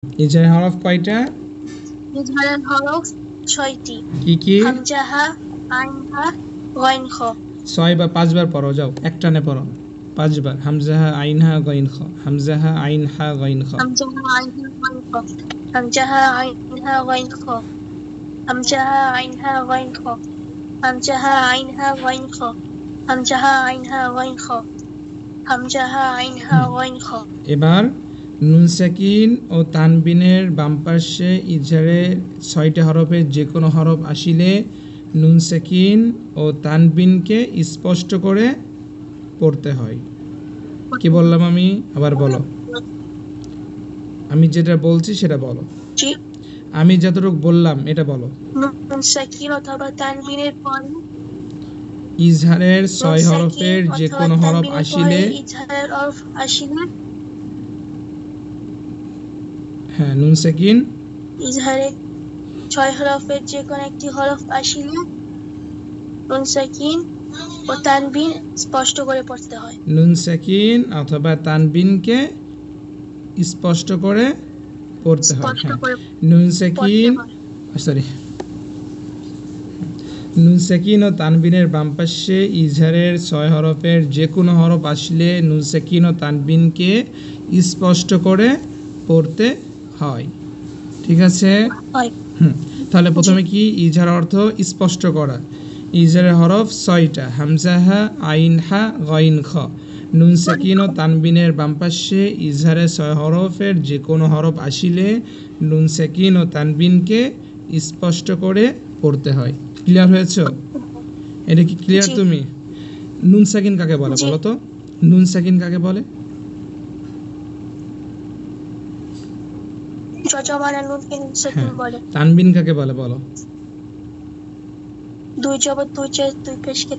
ইজহারের হরফ কয়টা? ইজহারের হরফ 6টি। কি কি? হামজা হা, আইন হা, গইন খ। 6 বা 5 বার পড়ো, যাও একটানে পড়ো 5 বার। হামজা হা আইন হা গইন খ, হামজা হা আইন হা গইন খ। হামজা হা, আইন হা, গইন খ। হামজা হা, আইন হা, গইন খ। হামজা হা, আইন হা, গইন খ। হামজা হা, আইন হা, গইন খ। হামজা হা, আইন হা, গইন খ। হামজা হা, আইন হা, গইন খ। এবার নুন সাকিন ও তানবিনের বাম পাশে ইজহারের 6টি হরফের যে কোনো হরফ আসিলে নুন সাকিন ও তানবিনকে স্পষ্ট করে পড়তে হয়। কি বললাম আমি? আবার বলো, আমি যেটা বলছি সেটা বলো। জি। আমি যতটুকু বললাম এটা বলো। নুন সাকিন অথবা তানবিনের পরে ইজহারের 6 হরফের যে কোনো হরফ আসিলে, ইজহারের হরফ আসিলে, হ্যাঁ নুন সাকিন, ইজহারের 6 হরফের যে কোনো একটি হরফ আসিলে নুন সাকিন ও তানবিন স্পষ্ট করে পড়তে হয়। নুন সাকিন অথবা তানবিনকে স্পষ্ট করে পড়তে হয়। হ্যাঁ, নুন সাকিন, সরি, নুন সাকিন ও তানবিনের বাম পাশে ইজহারের 6 হরফের যে কোনো হরফ আসলে নুন সাকিন ও তানবিনকে স্পষ্ট করে পড়তে হয়। ঠিক আছে? তাহলে প্রথমে কি? ইজহার অর্থ স্পষ্ট করা। ইজহারের হরফ 6টা, হামজা হা, আইন হা, গইন খ। নুন সাকিন ও তানবিনের বাম পাশে ইজহারের 6 হরফের যে কোনো হরফ আসিলে নুন সাকিন ও তানবিনকে স্পষ্ট করে পড়তে হয়। ক্লিয়ার হয়েছে? এটা কি ক্লিয়ার তুমি? নুন সাকিন কাকে বলে বলো তো? নুন সাকিন কাকে বলে? তানবিন কাকে বলে বলো? 2 জবর 2 জের 2 পেশকে